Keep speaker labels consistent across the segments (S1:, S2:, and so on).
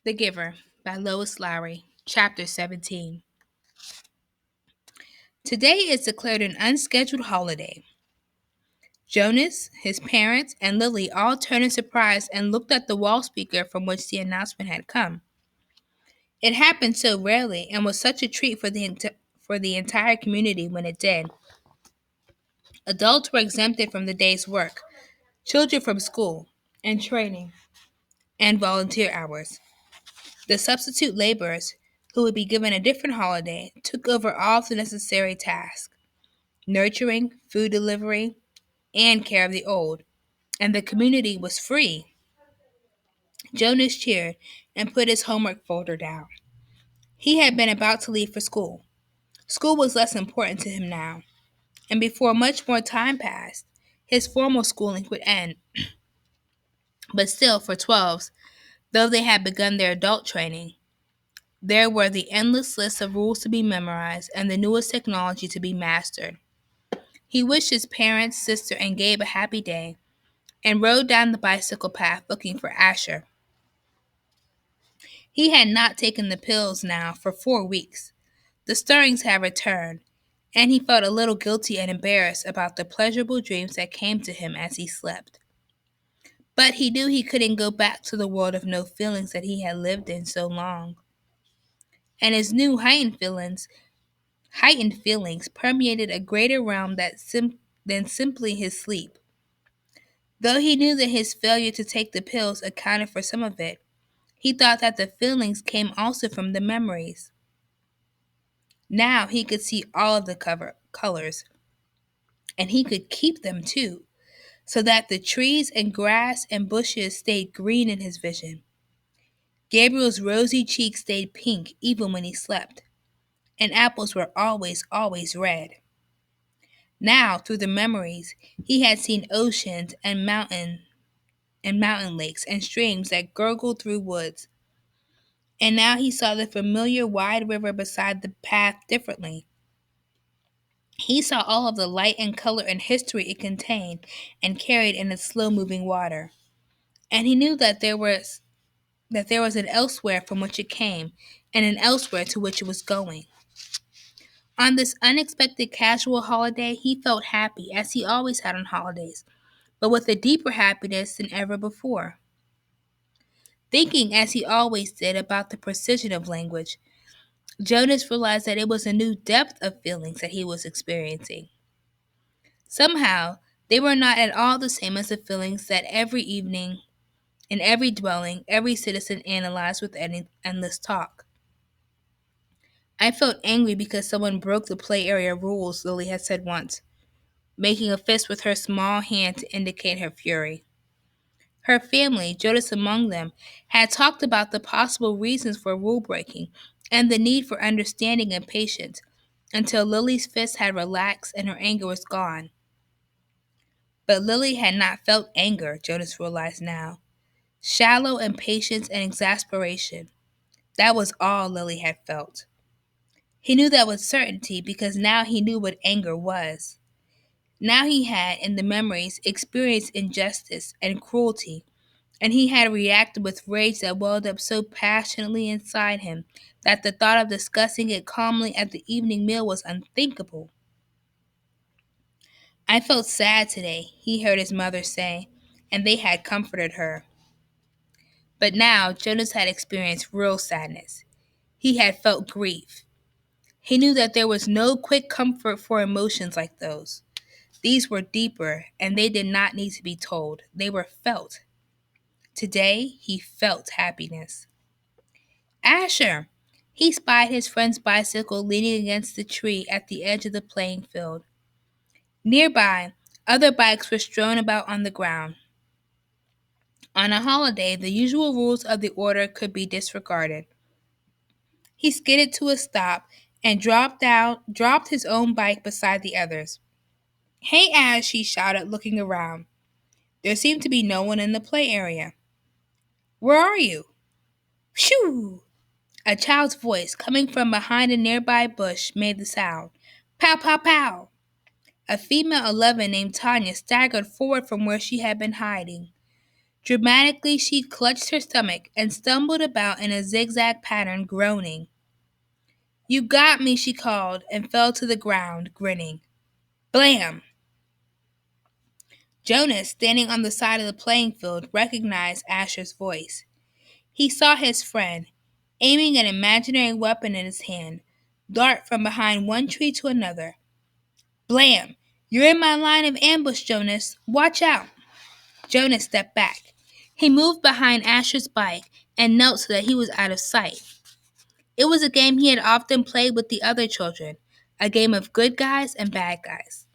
S1: The Giver by Lois Lowry, Chapter 17. Today is declared an unscheduled holiday. Jonas, his parents, and Lily all turned in surprise and looked at the wall speaker from which the announcement had come. It happened so rarely and was such a treat for the entire community when it did. Adults were exempted from the day's work, children from school and training and volunteer hours. The substitute laborers, who would be given a different holiday, took over all of the necessary tasks: nurturing, food delivery, and care of the old, and the community was free. Jonas cheered and put his homework folder down. He had been about to leave for school. School was less important to him now, and before much more time passed, his formal schooling would end. But still, for 12s, though they had begun their adult training, there were the endless lists of rules to be memorized and the newest technology to be mastered. He wished his parents, sister, and Gabe a happy day and rode down the bicycle path looking for Asher. He had not taken the pills now for 4 weeks. The stirrings had returned, and he felt a little guilty and embarrassed about the pleasurable dreams that came to him as he slept. But he knew he couldn't go back to the world of no feelings that he had lived in so long. And his new heightened feelings permeated a greater realm than simply his sleep. Though he knew that his failure to take the pills accounted for some of it, he thought that the feelings came also from the memories. Now he could see all of the colors, and he could keep them too, so that the trees and grass and bushes stayed green in his vision. Gabriel's rosy cheeks stayed pink even when he slept, and apples were always red. Now, through the memories, he had seen oceans and mountain lakes and streams that gurgled through woods. And now he saw the familiar wide river beside the path differently. He saw all of the light and color and history it contained and carried in its slow-moving water. And he knew that there was an elsewhere from which it came, and an elsewhere to which it was going. On this unexpected casual holiday, he felt happy, as he always had on holidays, but with a deeper happiness than ever before. Thinking, as he always did, about the precision of language, Jonas realized that it was a new depth of feelings that he was experiencing. Somehow, they were not at all the same as the feelings that every evening, in every dwelling, every citizen analyzed with endless talk. I felt angry because someone broke the play area rules, Lily had said once, making a fist with her small hand to indicate her fury. Her family, Jonas among them, had talked about the possible reasons for rule breaking and the need for understanding and patience until Lily's fist had relaxed and her anger was gone. But Lily had not felt anger, Jonas realized now. Shallow impatience and exasperation. That was all Lily had felt. He knew that with certainty because now he knew what anger was. Now he had, in the memories, experienced injustice and cruelty, and he had reacted with rage that welled up so passionately inside him that the thought of discussing it calmly at the evening meal was unthinkable. I felt sad today, he heard his mother say, and they had comforted her. But now Jonas had experienced real sadness. He had felt grief. He knew that there was no quick comfort for emotions like those. These were deeper, and they did not need to be told. They were felt. Today, he felt happiness. Asher! He spied his friend's bicycle leaning against the tree at the edge of the playing field. Nearby, other bikes were strewn about on the ground. On a holiday, the usual rules of the order could be disregarded. He skidded to a stop and dropped his own bike beside the others. Hey, Ash, he shouted, looking around. There seemed to be no one in the play area. Where are you? Phew! A child's voice, coming from behind a nearby bush, made the sound. Pow, pow, pow! A female 11 named Tanya staggered forward from where she had been hiding. Dramatically, she clutched her stomach and stumbled about in a zigzag pattern, groaning. You got me, she called, and fell to the ground, grinning. Blam! Jonas, standing on the side of the playing field, recognized Asher's voice. He saw his friend, aiming an imaginary weapon in his hand, dart from behind one tree to another. Blam! You're in my line of ambush, Jonas. Watch out! Jonas stepped back. He moved behind Asher's bike and knelt so that he was out of sight. It was a game he had often played with the other children, a game of good guys and bad guys.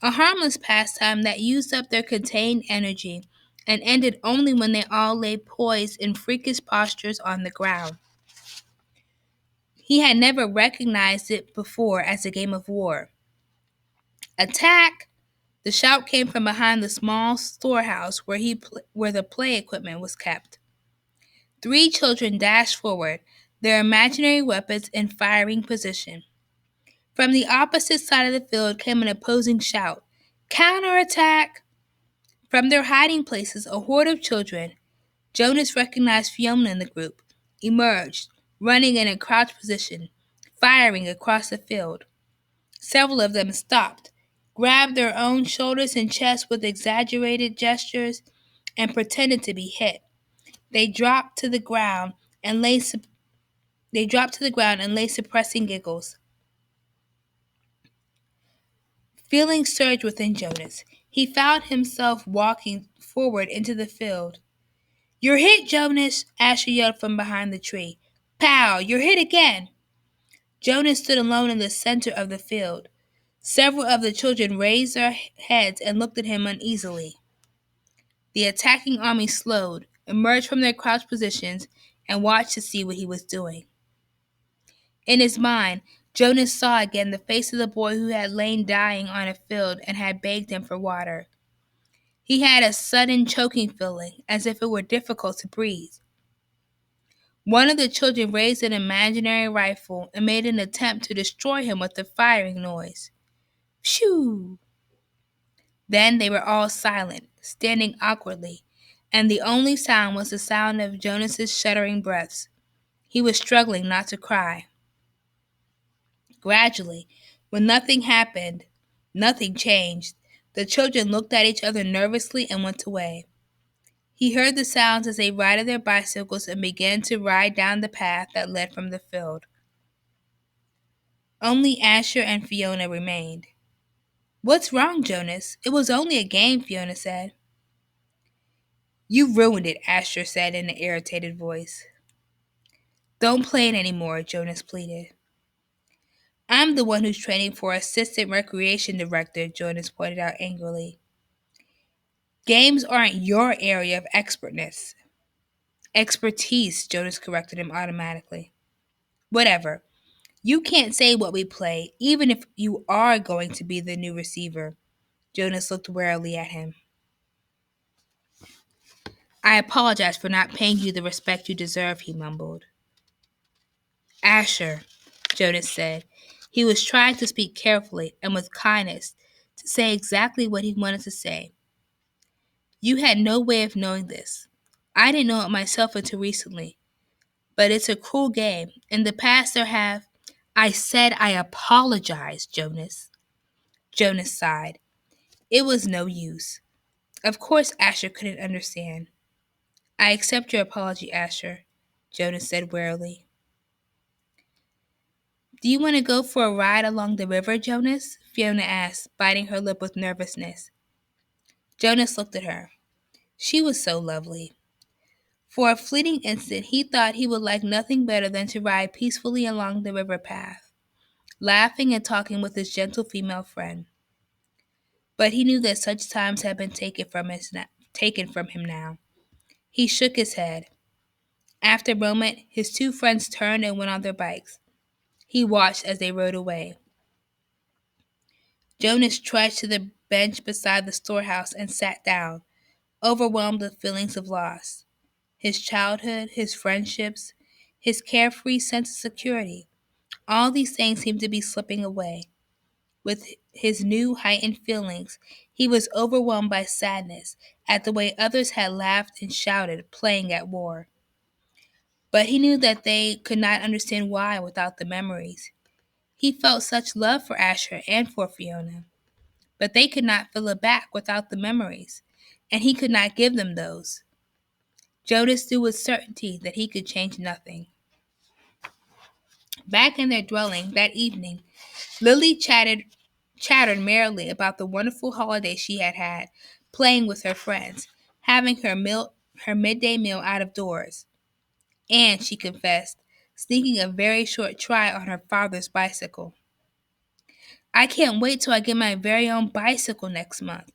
S1: A harmless pastime that used up their contained energy and ended only when they all lay poised in freakish postures on the ground. He had never recognized it before as a game of war. Attack! The shout came from behind the small storehouse where the play equipment was kept. 3 children dashed forward, their imaginary weapons in firing position. From the opposite side of the field came an opposing shout. Counterattack! From their hiding places, a horde of children, Jonas recognized Fiona in the group, emerged, running in a crouched position, firing across the field. Several of them stopped, grabbed their own shoulders and chests with exaggerated gestures, and pretended to be hit. They dropped to the ground and lay suppressing giggles. Feelings surged within Jonas. He found himself walking forward into the field. You're hit, Jonas, Asher yelled from behind the tree. Pow! You're hit again! Jonas stood alone in the center of the field. Several of the children raised their heads and looked at him uneasily. The attacking army slowed, emerged from their crouched positions, and watched to see what he was doing. In his mind, Jonas saw again the face of the boy who had lain dying on a field and had begged him for water. He had a sudden choking feeling, as if it were difficult to breathe. One of the children raised an imaginary rifle and made an attempt to destroy him with the firing noise. Phew! Then they were all silent, standing awkwardly, and the only sound was the sound of Jonas's shuddering breaths. He was struggling not to cry. Gradually, when nothing happened, nothing changed. The children looked at each other nervously and went away. He heard the sounds as they righted their bicycles and began to ride down the path that led from the field. Only Asher and Fiona remained. What's wrong, Jonas? It was only a game, Fiona said. You ruined it, Asher said in an irritated voice. Don't play it anymore, Jonas pleaded. I'm the one who's training for assistant recreation director, Jonas pointed out angrily. Games aren't your area of expertise, Jonas corrected him automatically. Whatever. You can't say what we play, even if you are going to be the new receiver. Jonas looked warily at him. I apologize for not paying you the respect you deserve, he mumbled. Asher, Jonas said. He was trying to speak carefully and with kindness, to say exactly what he wanted to say. You had no way of knowing this. I didn't know it myself until recently. But it's a cruel game. In the past there have... I said I apologize, Jonas. Jonas sighed. It was no use. Of course Asher couldn't understand. I accept your apology, Asher, Jonas said wearily. Do you want to go for a ride along the river, Jonas? Fiona asked, biting her lip with nervousness. Jonas looked at her. She was so lovely. For a fleeting instant, he thought he would like nothing better than to ride peacefully along the river path, laughing and talking with his gentle female friend. But he knew that such times had been taken from him now. He shook his head. After a moment, his 2 friends turned and went on their bikes. He watched as they rode away. Jonas trudged to the bench beside the storehouse and sat down, overwhelmed with feelings of loss. His childhood, his friendships, his carefree sense of security, all these things seemed to be slipping away. With his new heightened feelings, he was overwhelmed by sadness at the way others had laughed and shouted, playing at war. But he knew that they could not understand why without the memories. He felt such love for Asher and for Fiona, but they could not fill it back without the memories, and he could not give them those. Jonas knew with certainty that he could change nothing. Back in their dwelling that evening, Lily chattered merrily about the wonderful holiday she had had, playing with her friends, having her midday meal out of doors, and, she confessed, sneaking a very short try on her father's bicycle. I can't wait till I get my very own bicycle next month.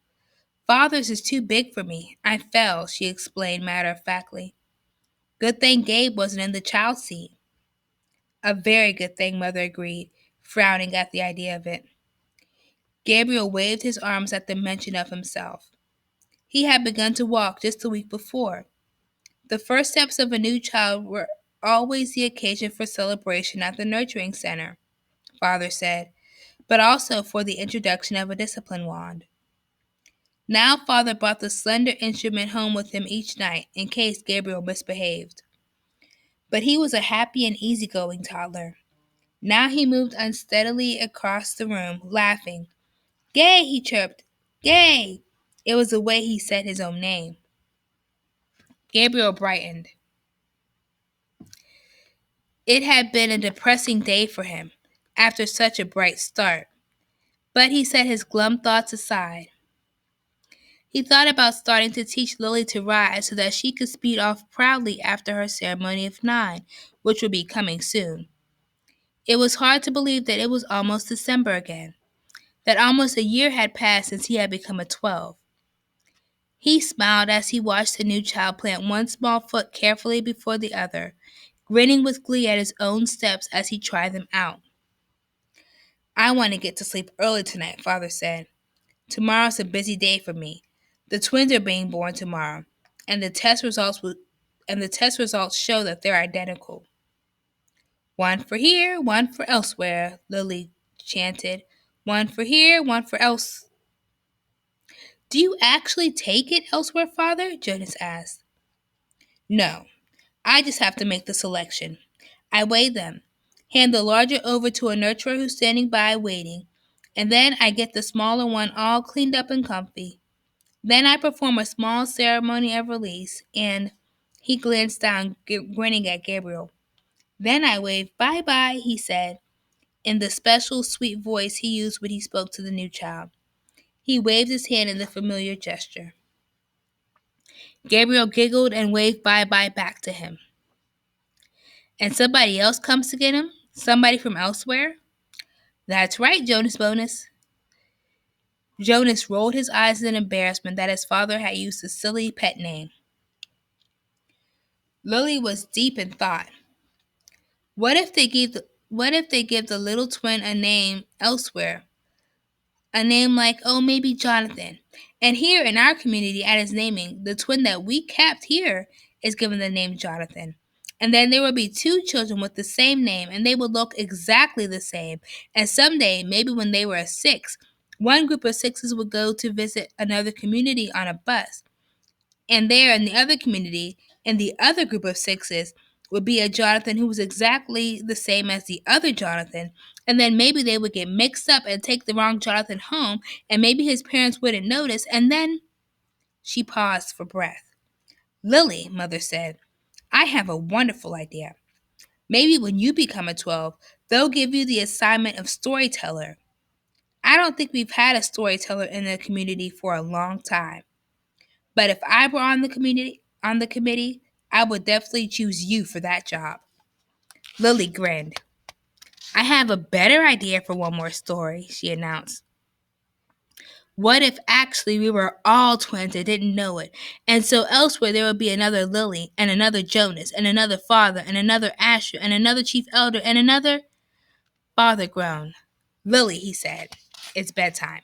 S1: Father's is too big for me. I fell, she explained matter of factly. Good thing Gabe wasn't in the child seat. A very good thing, Mother agreed, frowning at the idea of it. Gabriel waved his arms at the mention of himself. He had begun to walk just a week before. The first steps of a new child were always the occasion for celebration at the nurturing center, Father said, but also for the introduction of a discipline wand. Now Father brought the slender instrument home with him each night in case Gabriel misbehaved. But he was a happy and easygoing toddler. Now he moved unsteadily across the room, laughing. Gay, he chirped. Gay! It was the way he said his own name. Gabriel brightened. It had been a depressing day for him, after such a bright start. But he set his glum thoughts aside. He thought about starting to teach Lily to ride so that she could speed off proudly after her ceremony of 9, which would be coming soon. It was hard to believe that it was almost December again, that almost a year had passed since he had become a 12. He smiled as he watched the new child plant one small foot carefully before the other, grinning with glee at his own steps as he tried them out. I want to get to sleep early tonight, Father said. Tomorrow's a busy day for me. The twins are being born tomorrow, and the test results show that they're identical. One for here, one for elsewhere, Lily chanted. One for here, one for else. Do you actually take it elsewhere, Father? Jonas asked. No, I just have to make the selection. I weigh them, hand the larger over to a nurturer who's standing by waiting, and then I get the smaller one all cleaned up and comfy. Then I perform a small ceremony of release, and he glanced down, grinning at Gabriel. Then I wave bye-bye, he said, in the special sweet voice he used when he spoke to the new child. He waved his hand in the familiar gesture. Gabriel giggled and waved bye-bye back to him. And somebody else comes to get him? Somebody from elsewhere? That's right, Jonas Bonus. Jonas rolled his eyes in embarrassment that his father had used a silly pet name. Lily was deep in thought. What if they give the little twin a name elsewhere? A name like, maybe Jonathan. And here in our community at his naming, the twin that we kept here is given the name Jonathan. And then there would be 2 children with the same name, and they would look exactly the same. And someday, maybe when they were 6, one group of 6s would go to visit another community on a bus. And there in the other community, in the other group of 6s, would be a Jonathan who was exactly the same as the other Jonathan. And then maybe they would get mixed up and take the wrong Jonathan home, and maybe his parents wouldn't notice. And then she paused for breath. Lily, Mother said, I have a wonderful idea. Maybe when you become a 12, they'll give you the assignment of storyteller. I don't think we've had a storyteller in the community for a long time. But if I were on the committee, I would definitely choose you for that job. Lily grinned. I have a better idea for one more story, she announced. What if actually we were all twins and didn't know it, and so elsewhere there would be another Lily, and another Jonas, and another Father, and another Asher, and another Chief Elder, and another... Father groaned. Lily, he said, it's bedtime.